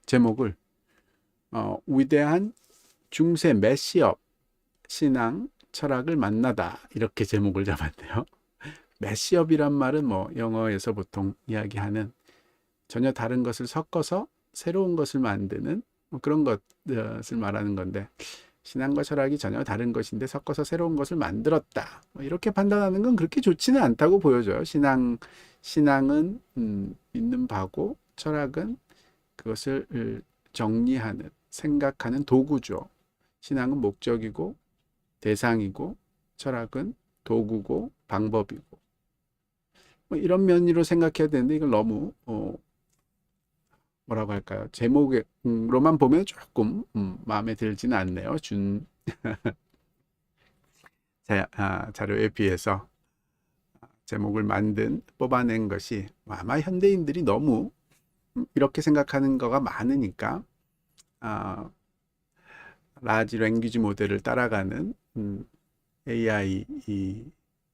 제목을 위대한 중세 메시업 신앙 철학을 만나다 이렇게 제목을 잡았네요. 메시업이란 말은 뭐 영어에서 보통 이야기하는 전혀 다른 것을 섞어서 새로운 것을 만드는 뭐 그런 것을 말하는 건데, 신앙과 철학이 전혀 다른 것인데 섞어서 새로운 것을 만들었다, 뭐 이렇게 판단하는 건 그렇게 좋지는 않다고 보여져요. 신앙은 믿는 바고, 철학은 그것을 정리하는, 생각하는 도구죠. 신앙은 목적이고 대상이고, 철학은 도구고 방법이고, 뭐 이런 면으로 생각해야 되는데, 이걸 너무 뭐라고 할까요? 제목으로만 보면 조금 마음에 들지는 않네요. 자료에 비해서 제목을 뽑아낸 것이 아마 현대인들이 너무 이렇게 생각하는 거가 많으니까, 라지 랭귀지 모델을 따라가는 AI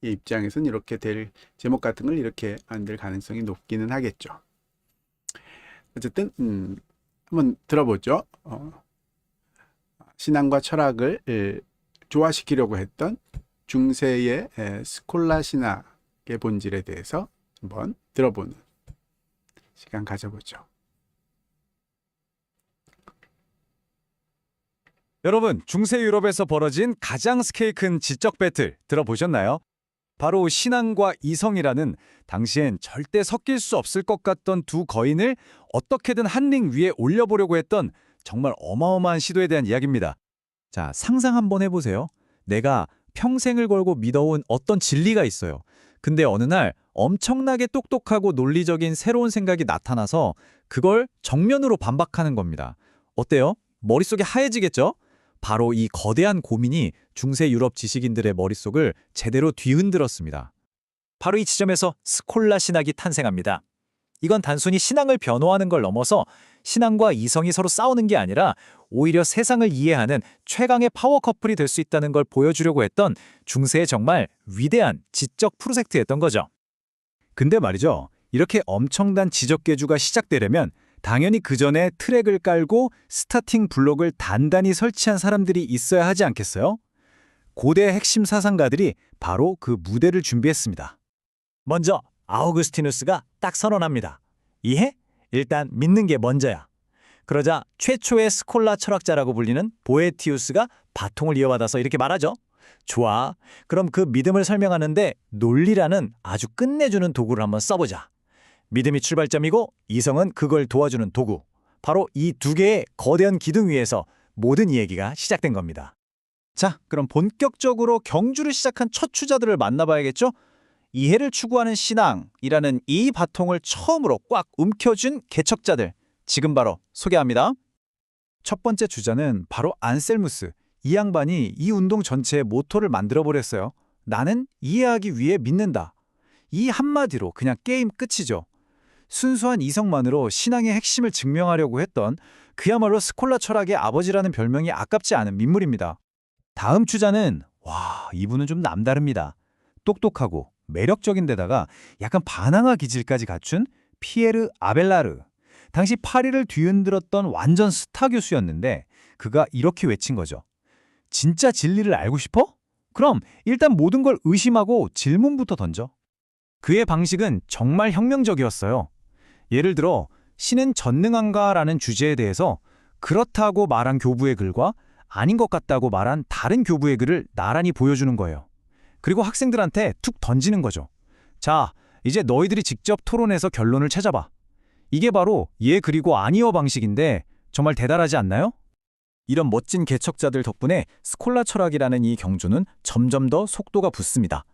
입장에서는 이렇게 될 제목 같은 걸 이렇게 만들 가능성이 높기는 하겠죠. 어쨌든 한번 들어보죠. 신앙과 철학을 조화시키려고 했던 중세의 스콜라 신학의 본질에 대해서 한번 들어보는 시간 가져보죠. 여러분, 중세 유럽에서 벌어진 가장 스케일 큰 지적 배틀 들어보셨나요? 바로 신앙과 이성이라는 당시엔 절대 섞일 수 없을 것 같던 두 거인을 어떻게든 한 링 위에 올려보려고 했던 정말 어마어마한 시도에 대한 이야기입니다. 자, 상상 한번 해보세요. 내가 평생을 걸고 믿어온 어떤 진리가 있어요. 근데 어느 날 엄청나게 똑똑하고 논리적인 새로운 생각이 나타나서 그걸 정면으로 반박하는 겁니다. 어때요? 머릿속이 하얘지겠죠? 바로 이 거대한 고민이 중세 유럽 지식인들의 머릿속을 제대로 뒤흔들었습니다. 바로 이 지점에서 스콜라 신학이 탄생합니다. 이건 단순히 신앙을 변호하는 걸 넘어서 신앙과 이성이 서로 싸우는 게 아니라 오히려 세상을 이해하는 최강의 파워 커플이 될 수 있다는 걸 보여주려고 했던 중세의 정말 위대한 지적 프로젝트였던 거죠. 근데 말이죠, 이렇게 엄청난 지적 계주가 시작되려면 당연히 그 전에 트랙을 깔고 스타팅 블록을 단단히 설치한 사람들이 있어야 하지 않겠어요? 고대 핵심 사상가들이 바로 그 무대를 준비했습니다. 먼저 아우구스티누스가 딱 선언합니다. 이해? 일단 믿는 게 먼저야. 그러자 최초의 스콜라 철학자라고 불리는 보에티우스가 바통을 이어받아서 이렇게 말하죠. 좋아, 그럼 그 믿음을 설명하는데 논리라는 아주 끝내주는 도구를 한번 써보자. 믿음이 출발점이고 이성은 그걸 도와주는 도구. 바로 이 두 개의 거대한 기둥 위에서 모든 이 얘기가 시작된 겁니다. 자, 그럼 본격적으로 경주를 시작한 첫 주자들을 만나봐야겠죠? 이해를 추구하는 신앙이라는 이 바통을 처음으로 꽉 움켜쥔 개척자들, 지금 바로 소개합니다. 첫 번째 주자는 바로 안셀무스. 이 양반이 이 운동 전체의 모토를 만들어버렸어요. 나는 이해하기 위해 믿는다. 이 한마디로 그냥 게임 끝이죠. 순수한 이성만으로 신앙의 핵심을 증명하려고 했던 그야말로 스콜라 철학의 아버지라는 별명이 아깝지 않은 인물입니다. 다음 주자는 이분은 좀 남다릅니다. 똑똑하고 매력적인 데다가 약간 바나나 기질까지 갖춘 피에르 아벨라르. 당시 파리를 뒤흔들었던 완전 스타 교수였는데 그가 이렇게 외친 거죠. 진짜 진리를 알고 싶어? 그럼 일단 모든 걸 의심하고 질문부터 던져. 그의 방식은 정말 혁명적이었어요. 예를 들어 신은 전능한가라는 주제에 대해서 그렇다고 말한 교부의 글과 아닌 것 같다고 말한 다른 교부의 글을 나란히 보여주는 거예요. 그리고 학생들한테 툭 던지는 거죠. 자, 이제 너희들이 직접 토론해서 결론을 찾아봐. 이게 바로 예 그리고 아니요 방식인데 정말 대단하지 않나요? 이런 멋진 개척자들 덕분에 스콜라 철학이라는 이 경주는 점점 더 속도가 붙습니다.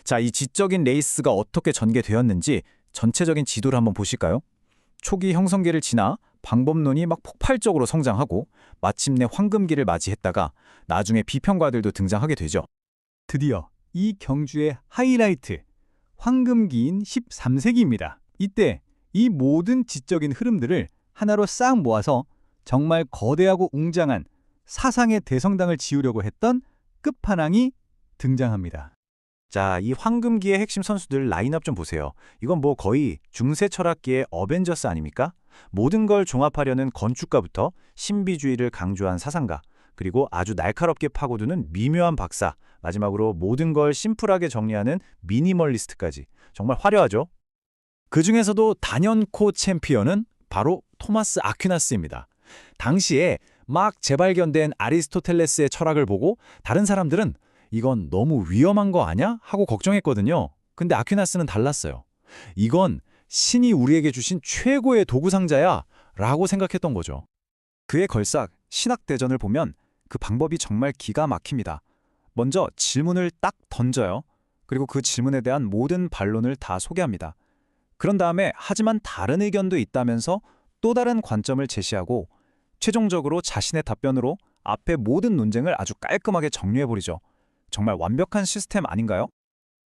자, 이 지적인 레이스가 어떻게 전개되었는지 전체적인 지도를 한번 보실까요? 초기 형성기를 지나 방법론이 막 폭발적으로 성장하고 마침내 황금기를 맞이했다가 나중에 비평가들도 등장하게 되죠. 드디어 이 경주의 하이라이트, 황금기인 13세기입니다. 이때 이 모든 지적인 흐름들을 하나로 싹 모아서 정말 거대하고 웅장한 사상의 대성당을 지으려고 했던 끝판왕이 등장합니다. 자, 이 황금기의 핵심 선수들 라인업 좀 보세요. 이건 뭐 거의 중세 철학계의 어벤져스 아닙니까? 모든 걸 종합하려는 건축가부터 신비주의를 강조한 사상가, 그리고 아주 날카롭게 파고드는 미묘한 박사, 마지막으로 모든 걸 심플하게 정리하는 미니멀리스트까지 정말 화려하죠. 그 중에서도 단연코 챔피언은 바로 토마스 아퀴나스입니다. 당시에 막 재발견된 아리스토텔레스의 철학을 보고 다른 사람들은 이건 너무 위험한 거 아냐? 하고 걱정했거든요. 근데 아퀴나스는 달랐어요. 이건 신이 우리에게 주신 최고의 도구 상자야 라고 생각했던 거죠. 그의 걸작 신학대전을 보면 그 방법이 정말 기가 막힙니다. 먼저 질문을 딱 던져요. 그리고 그 질문에 대한 모든 반론을 다 소개합니다. 그런 다음에 하지만 다른 의견도 있다면서 또 다른 관점을 제시하고 최종적으로 자신의 답변으로 앞의 모든 논쟁을 아주 깔끔하게 정리해버리죠. 정말 완벽한 시스템 아닌가요?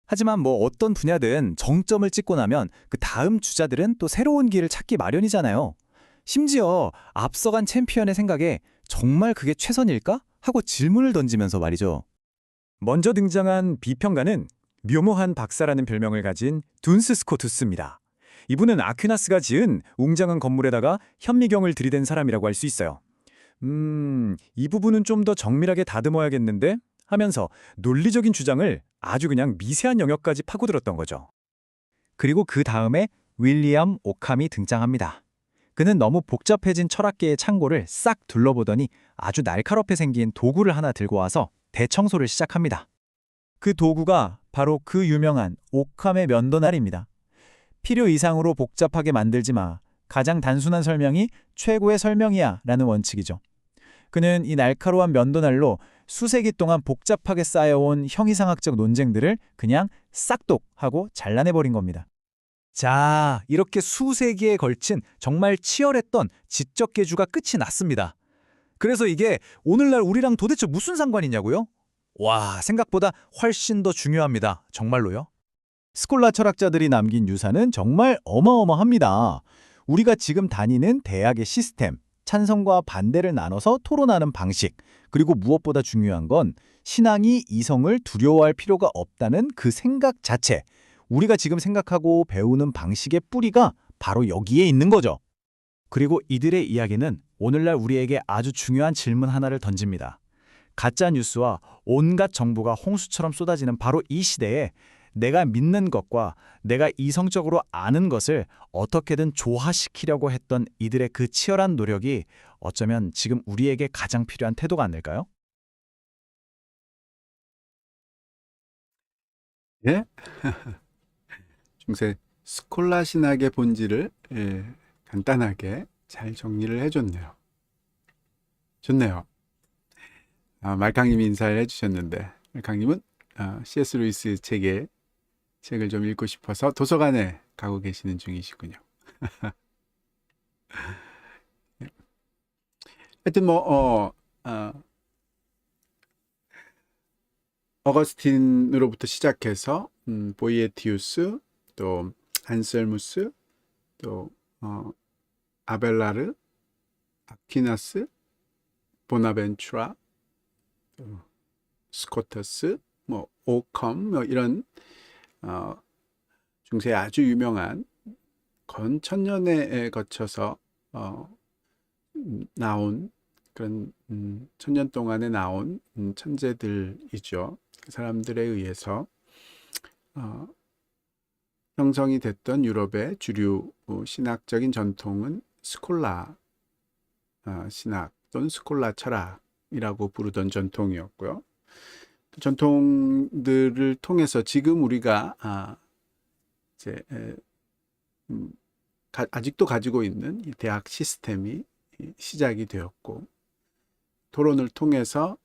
하지만 뭐 어떤 분야든 정점을 찍고 나면 그 다음 주자들은 또 새로운 길을 찾기 마련이잖아요. 심지어 앞서간 챔피언의 생각에 정말 그게 최선일까? 하고 질문을 던지면서 말이죠. 먼저 등장한 비평가는 묘모한 박사라는 별명을 가진 둔스 스코투스입니다. 이분은 아퀴나스가 지은 웅장한 건물에다가 현미경을 들이댄 사람이라고 할 수 있어요. 이 부분은 좀 더 정밀하게 다듬어야겠는데? 하면서 논리적인 주장을 아주 그냥 미세한 영역까지 파고들었던 거죠. 그리고 그 다음에 윌리엄 오캄이 등장합니다. 그는 너무 복잡해진 철학계의 창고를 싹 둘러보더니 아주 날카롭게 생긴 도구를 하나 들고 와서 대청소를 시작합니다. 그 도구가 바로 그 유명한 오캄의 면도날입니다. 필요 이상으로 복잡하게 만들지 마. 가장 단순한 설명이 최고의 설명이야 라는 원칙이죠. 그는 이 날카로운 면도날로 수세기 동안 복잡하게 쌓여온 형이상학적 논쟁들을 그냥 싹둑 하고 잘라내버린 겁니다. 자, 이렇게 수세기에 걸친 정말 치열했던 지적 계주가 끝이 났습니다. 그래서 이게 오늘날 우리랑 도대체 무슨 상관이냐고요? 와, 생각보다 훨씬 더 중요합니다. 정말로요. 스콜라 철학자들이 남긴 유산은 정말 어마어마합니다. 우리가 지금 다니는 대학의 시스템, 찬성과 반대를 나눠서 토론하는 방식, 그리고 무엇보다 중요한 건 신앙이 이성을 두려워할 필요가 없다는 그 생각 자체, 우리가 지금 생각하고 배우는 방식의 뿌리가 바로 여기에 있는 거죠. 그리고 이들의 이야기는 오늘날 우리에게 아주 중요한 질문 하나를 던집니다. 가짜 뉴스와 온갖 정보가 홍수처럼 쏟아지는 바로 이 시대에 내가 믿는 것과 내가 이성적으로 아는 것을 어떻게든 조화시키려고 했던 이들의 그 치열한 노력이 어쩌면 지금 우리에게 가장 필요한 태도가 아닐까요? 예? 중세 스콜라 신학의 본질을 간단하게 잘 정리를 해줬네요. 좋네요. 말캉님이 인사를 해주셨는데 말캉님은 C.S. 루이스 책을 좀 읽고 싶어서 도서관에 가고 계시는 중이시군요. 하여튼 어거스틴으로부터 시작해서 보이에티우스, 또 안셀무스, 또 아벨라르, 아퀴나스, 보나벤투라, 또 스코터스, 오컴, 이런 중세에 아주 유명한 건 천년에 거쳐서 나온 그런 천년 동안에 나온 천재들이죠. 그 사람들에 의해서 형성이 됐던 유럽의 주류 신학적인 전통은 스콜라 신학 또는 스콜라 철학이라고 부르던 전통이었고요. 전통들을 통해서 지금 우리가 이제 아직도 가지고 있는 이 대학 시스템이 시작이 되었고, 토론을 통해서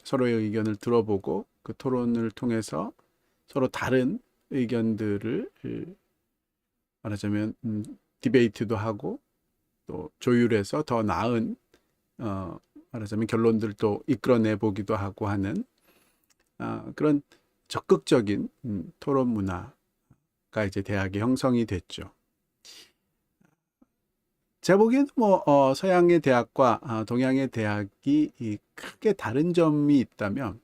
서로의 의견을 들어보고 그 토론을 통해서 서로 다른 의견들을 말하자면 디베이트도 하고 또 조율해서 더 나은 말하자면 결론들도 이끌어내 보기도 하고 하는 그런 적극적인 토론 문화가 이제 대학에 형성이 됐죠. 제가 보기에는 서양의 대학과 동양의 대학이 크게 다른 점이 있다면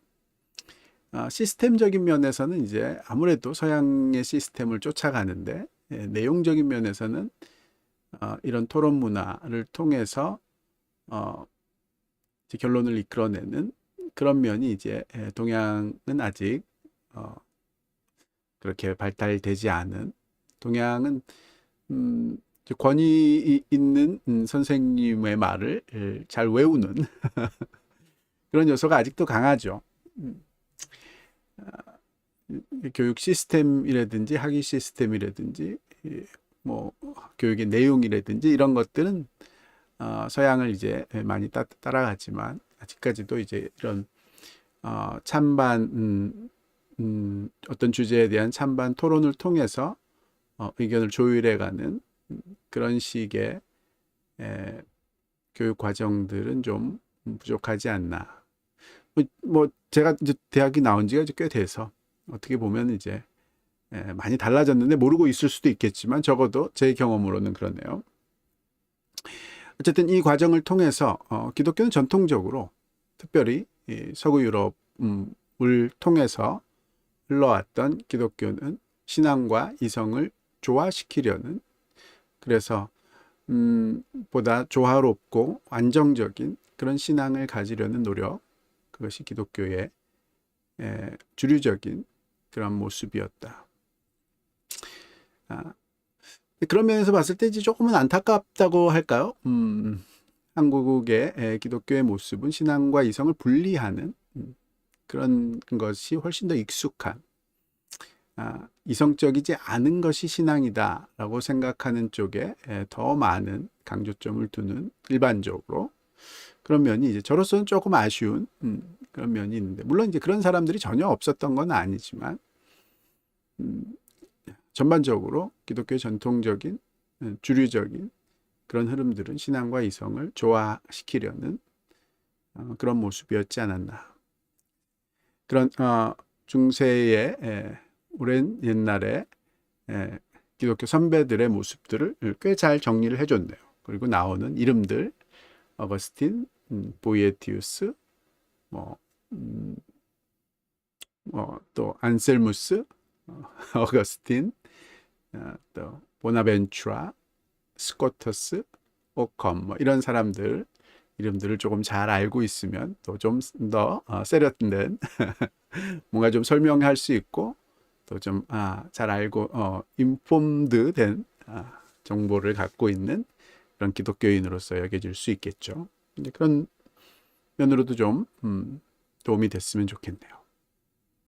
시스템적인 면에서는 이제 아무래도 서양의 시스템을 쫓아가는데 내용적인 면에서는 이런 토론 문화를 통해서 이제 결론을 이끌어내는 그런 면이 이제 동양은 아직 그렇게 발달되지 않은, 동양은 이제 권위 있는 선생님의 말을 잘 외우는 그런 요소가 아직도 강하죠. 음, 교육 시스템이라든지 학위 시스템이라든지 뭐 교육의 내용이라든지 이런 것들은 서양을 이제 많이 따라가지만 아직까지도 이제 이런 찬반 어떤 주제에 대한 찬반 토론을 통해서 의견을 조율해가는 그런 식의 교육 과정들은 좀 부족하지 않나. 뭐 제가 이제 대학이 나온 지가 이제 꽤 돼서 어떻게 보면 이제 많이 달라졌는데 모르고 있을 수도 있겠지만 적어도 제 경험으로는 그러네요. 어쨌든 이 과정을 통해서 기독교는 전통적으로 특별히 이 서구 유럽을 통해서 흘러왔던 기독교는 신앙과 이성을 조화시키려는, 그래서 보다 조화롭고 안정적인 그런 신앙을 가지려는 노력, 그것이 기독교의 주류적인 그런 모습이었다. 그런 면에서 봤을 때 이제 조금은 안타깝다고 할까요? 한국의 기독교의 모습은 신앙과 이성을 분리하는 그런 것이 훨씬 더 익숙한, 이성적이지 않은 것이 신앙이다라고 생각하는 쪽에 더 많은 강조점을 두는, 일반적으로 그런 면이 이제 저로서는 조금 아쉬운 그런 면이 있는데, 물론 이제 그런 사람들이 전혀 없었던 건 아니지만 전반적으로 기독교의 전통적인 주류적인 그런 흐름들은 신앙과 이성을 조화시키려는 그런 모습이었지 않았나. 그런 중세의 오랜 옛날에 기독교 선배들의 모습들을 꽤 잘 정리를 해줬네요. 그리고 나오는 이름들, 어거스틴, 보이에티우스, 또 안셀무스, 어거스틴, 또 보나벤투라, 스코터스, 오컴, 뭐 이런 사람들 이름들을 조금 잘 알고 있으면 또 좀 더 세련된 뭔가 좀 설명할 수 있고, 또 좀 잘 알고 인폼드 된 정보를 갖고 있는 그런 기독교인으로서 여겨질 수 있겠죠. 근데 그런 면으로도 좀 도움이 됐으면 좋겠네요.